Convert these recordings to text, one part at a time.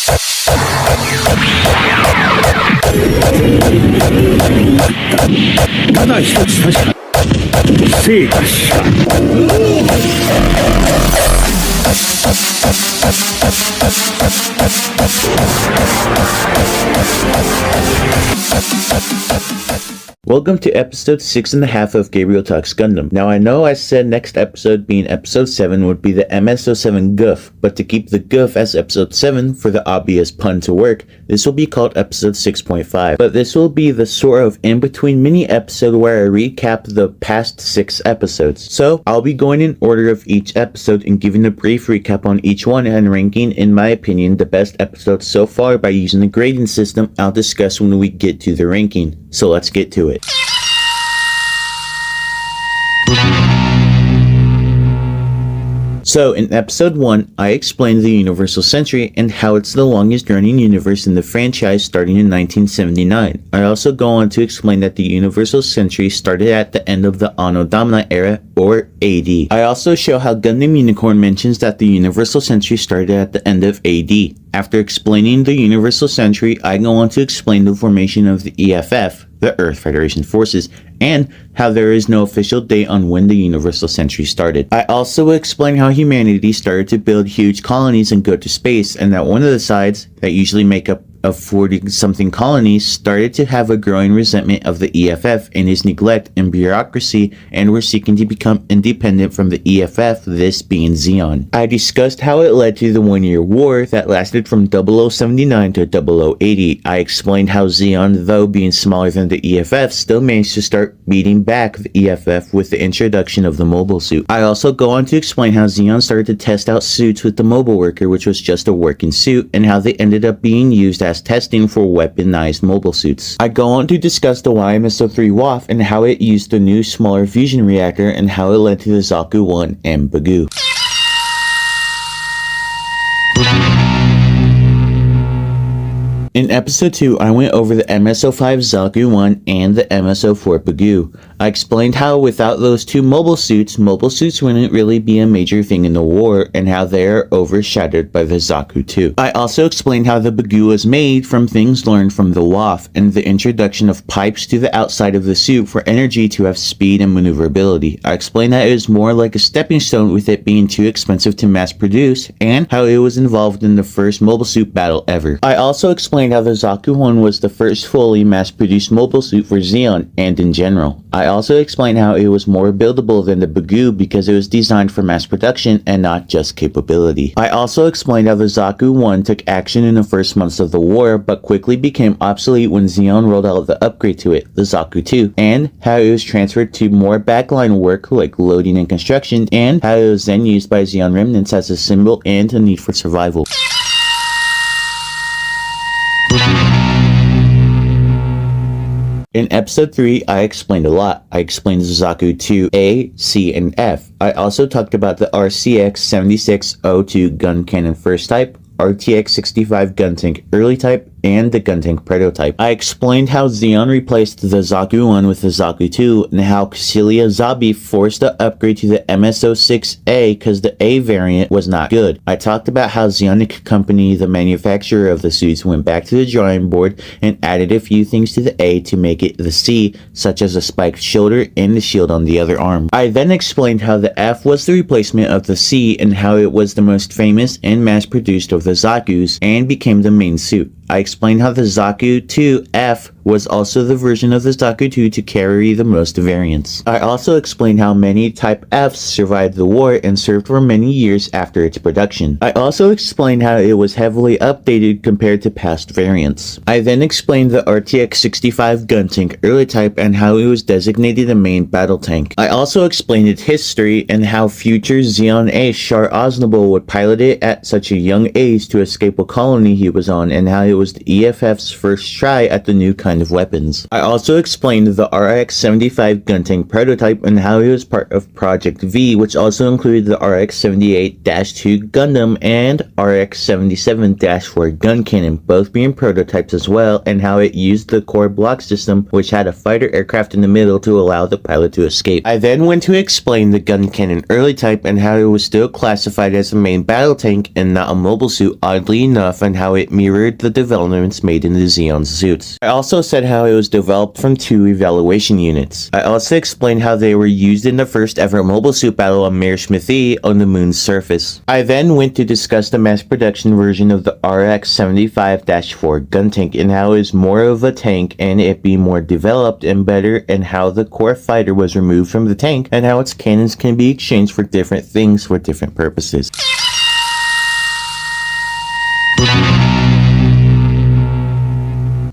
ただ一つ確か成果しか。Welcome to episode 6.5 of Gabriel Talks Gundam. Now I know I said next episode being episode 7 would be the MS-07 Goof, but to keep the Goof as episode 7 for the obvious pun to work, this will be called episode 6.5. But this will be the sort of in-between mini episode where I recap the past 6 episodes. So I'll be going in order of each episode and giving a brief recap on each one and ranking, in my opinion, the best episodes so far by using the grading system I'll discuss when we get to the ranking. So let's get to it. So, in episode 1, I explained the Universal Century and how it's the longest running universe in the franchise starting in 1979. I also go on to explain that the Universal Century started at the end of the Anno Domini era, or AD. I also show how Gundam Unicorn mentions that the Universal Century started at the end of AD. After explaining the Universal Century, I go on to explain the formation of the EFF, the Earth Federation Forces, and how there is no official date on when the Universal Century started. I also explain how humanity started to build huge colonies and go to space, and that one of the sides, that usually make up of 40-something colonies, started to have a growing resentment of the EFF and his neglect and bureaucracy, and were seeking to become independent from the EFF, this being Zeon. I discussed how it led to the 1-year war that lasted from 0079 to 0080. I explained how Zeon, though being smaller than the EFF, still managed to start beating back the EFF with the introduction of the mobile suit. I also go on to explain how Zeon started to test out suits with the mobile worker, which was just a working suit, and how they ended up being used as testing for weaponized mobile suits. I go on to discuss the YMS-03 WAF and how it used the new smaller fusion reactor and how it led to the Zaku 1 and Bagoo. In episode 2, I went over the MS-05 Zaku 1 and the MS-04 Bagoo. I explained how without those two mobile suits wouldn't really be a major thing in the war, and how they are overshadowed by the Zaku 2. I also explained how the Bagoo was made from things learned from the WAF, and the introduction of pipes to the outside of the suit for energy to have speed and maneuverability. I explained that it was more like a stepping stone with it being too expensive to mass produce, and how it was involved in the first mobile suit battle ever. I also explained how the Zaku 1 was the first fully mass-produced mobile suit for Zeon, and in general. I also explained how it was more buildable than the Bagoo because it was designed for mass production and not just capability. I also explained how the Zaku 1 took action in the first months of the war, but quickly became obsolete when Zeon rolled out the upgrade to it, the Zaku 2, and how it was transferred to more backline work like loading and construction, and how it was then used by Zeon remnants as a symbol and a need for survival. In episode 3, I explained a lot. I explained the Zaku 2 A, C, and F. I also talked about the RCX-7602 gun cannon first type, RTX-65 gun tank early type, and the gun tank prototype. I explained how Zeon replaced the Zaku 1 with the Zaku 2, and how Celia Zabi forced the upgrade to the MS-06A because the A variant was not good. I talked about how Zeonic Company, the manufacturer of the suits, went back to the drawing board and added a few things to the A to make it the C, such as a spiked shoulder and the shield on the other arm. I then explained how the F was the replacement of the C and how it was the most famous and mass-produced of the Zakus and became the main suit. I explained how the Zaku 2F was also the version of the Zaku 2 to carry the most variants. I also explained how many Type Fs survived the war and served for many years after its production. I also explained how it was heavily updated compared to past variants. I then explained the RTX-65 gun tank early type and how it was designated a main battle tank. I also explained its history and how future Zeon ace Char Aznable would pilot it at such a young age to escape a colony he was on, and how it was the EFF's first try at the new kind of weapons. I also explained the RX-75 gun tank prototype and how it was part of Project V, which also included the RX-78-2 Gundam and RX-77-4 gun cannon, both being prototypes as well, and how it used the core block system, which had a fighter aircraft in the middle to allow the pilot to escape. I then went to explain the gun cannon early type and how it was still classified as a main battle tank and not a mobile suit, oddly enough, and how it mirrored the developments made in the Xeon suits. I also said how it was developed from 2 evaluation units. I also explained how they were used in the first ever mobile suit battle on Mare Smithy on the moon's surface. I then went to discuss the mass production version of the RX-75-4 gun tank and how it is more of a tank and it being more developed and better, and how the core fighter was removed from the tank and how its cannons can be exchanged for different things for different purposes.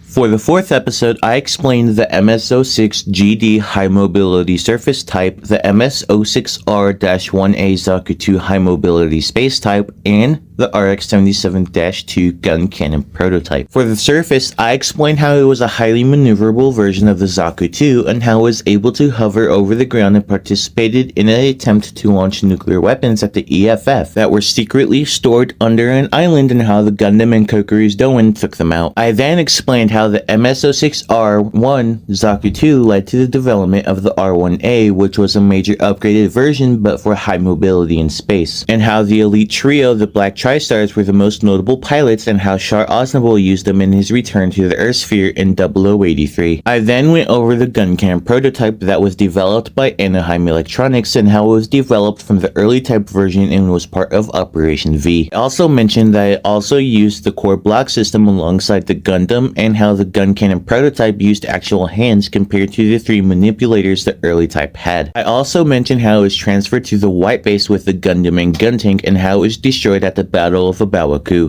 For the 4th episode, I explained the MS-06 GD High Mobility Surface Type, the MS-06R-1A Zaku 2 High Mobility Space Type, and the RX-77-2 gun cannon prototype. For the surface, I explained how it was a highly maneuverable version of the Zaku 2 and how it was able to hover over the ground and participated in an attempt to launch nuclear weapons at the EFF that were secretly stored under an island, and how the Gundam and Kokuru's Doan took them out. I then explained how the MS-06R-1 Zaku 2 led to the development of the R-1A, which was a major upgraded version but for high mobility in space, and how the elite trio, the Black Tri-Stars, were the most notable pilots, and how Char Aznavour used them in his return to the Earth Sphere in 0083. I then went over the gun cannon prototype that was developed by Anaheim Electronics and how it was developed from the early type version and was part of Operation V. I also mentioned that it also used the core block system alongside the Gundam, and how the gun cannon prototype used actual hands compared to the 3 manipulators the early type had. I also mentioned how it was transferred to the white base with the Gundam and gun tank, and how it was destroyed at the Battle of Abawaku.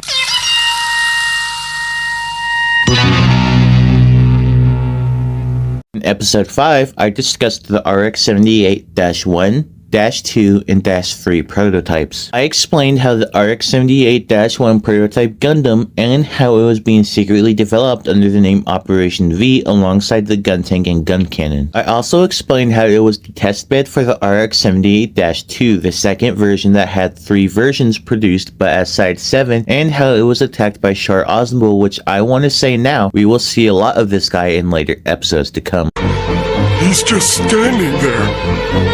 In episode 5, I discussed the RX-78-1, -2 and -3 prototypes. I explained how the RX-78-1 prototype Gundam and how it was being secretly developed under the name Operation V alongside the gun tank and gun cannon. I also explained how it was the testbed for the RX-78-2, the second version that had 3 versions produced but as Side 7, and how it was attacked by Char Aznavour, which I want to say now, we will see a lot of this guy in later episodes to come. He's just standing there,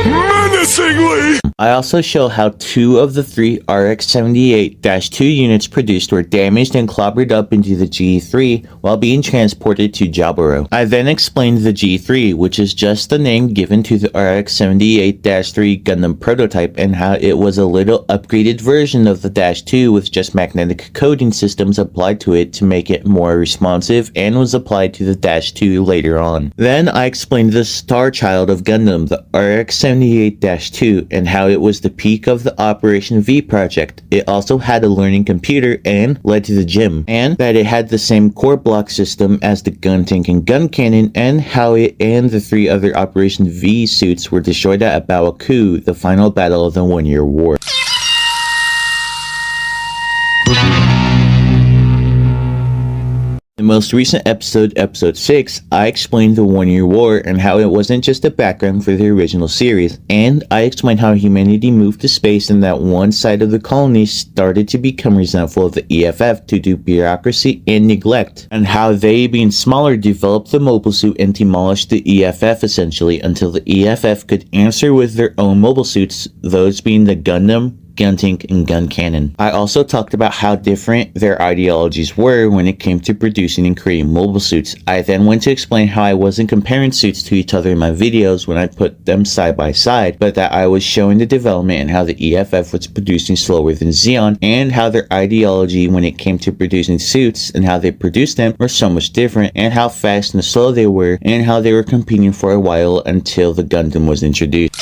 menacingly! I also show how 2 of the 3 RX-78-2 units produced were damaged and clobbered up into the G3 while being transported to Jaburo. I then explained the G3, which is just the name given to the RX-78-3 Gundam prototype, and how it was a little upgraded version of the -2 with just magnetic coding systems applied to it to make it more responsive, and was applied to the -2 later on. Then I explained the Star Child of Gundam, the RX-78-2, and how it was the peak of the Operation V project. It also had a learning computer and led to the gym, and that it had the same core block system as the gun tank and gun cannon, and how it and the 3 other Operation V suits were destroyed at Abawaku, the final battle of the 1-year war. In the most recent episode, episode 6, I explained the 1-year war and how it wasn't just a background for the original series, and I explained how humanity moved to space and that one side of the colony started to become resentful of the EFF due to bureaucracy and neglect, and how they, being smaller, developed the mobile suit and demolished the EFF essentially until the EFF could answer with their own mobile suits, those being the Gundam, gun tank, and gun cannon. I also talked about how different their ideologies were when it came to producing and creating mobile suits. I then went to explain how I wasn't comparing suits to each other in my videos when I put them side by side, but that I was showing the development and how the EFF was producing slower than Xeon, and how their ideology when it came to producing suits and how they produced them were so much different, and how fast and slow they were, and how they were competing for a while until the Gundam was introduced.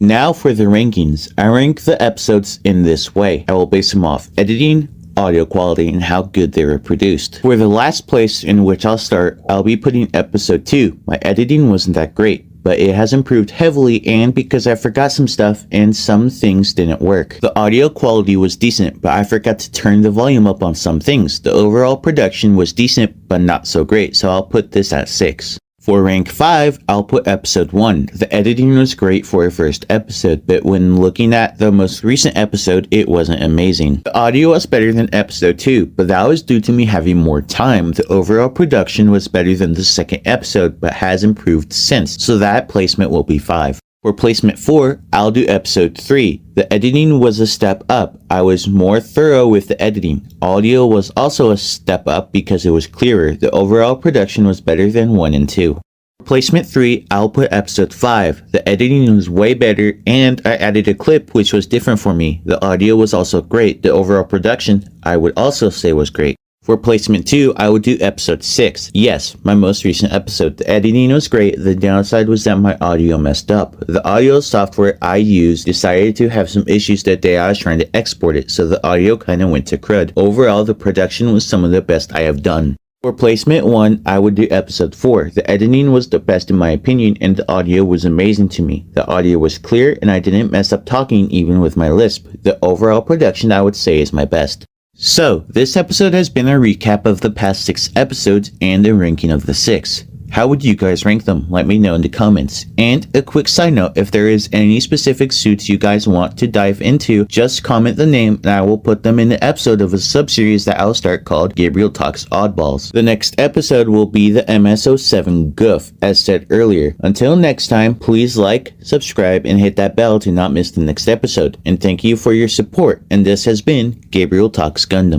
Now for the rankings. I rank the episodes in this way. I will base them off editing, audio quality, and how good they were produced. For the last place in which I'll start, I'll be putting episode 2. My editing wasn't that great. but it has improved heavily and because I forgot some stuff and some things didn't work. The audio quality was decent, but I forgot to turn the volume up on some things. The overall production was decent, but not so great, so I'll put this at 6. For rank 5, I'll put episode 1. The editing was great for a first episode, but when looking at the most recent episode, it wasn't amazing. The audio was better than episode 2, but that was due to me having more time. The overall production was better than the second episode, but has improved since, so that placement will be 5. For placement 4, I'll do episode 3. The editing was a step up. I was more thorough with the editing. Audio was also a step up because it was clearer. The overall production was better than 1 and 2. For placement 3, I'll put episode 5. The editing was way better and I added a clip which was different for me. The audio was also great. The overall production, I would also say, was great. For placement 2, I would do episode 6. Yes, my most recent episode. The editing was great. The downside was that my audio messed up. The audio software I used decided to have some issues that day I was trying to export it, so the audio kinda went to crud. Overall, the production was some of the best I have done. For placement 1, I would do episode 4. The editing was the best in my opinion, and the audio was amazing to me. The audio was clear, and I didn't mess up talking even with my lisp. The overall production I would say is my best. So, this episode has been a recap of the past 6 episodes and a ranking of the 6. How would you guys rank them? Let me know in the comments. And a quick side note, if there is any specific suits you guys want to dive into, just comment the name and I will put them in the episode of a sub-series that I'll start called Gabriel Talks Oddballs. The next episode will be the MS-07 Goof, as said earlier. Until next time, please like, subscribe, and hit that bell to not miss the next episode. And thank you for your support. And this has been Gabriel Talks Gundam.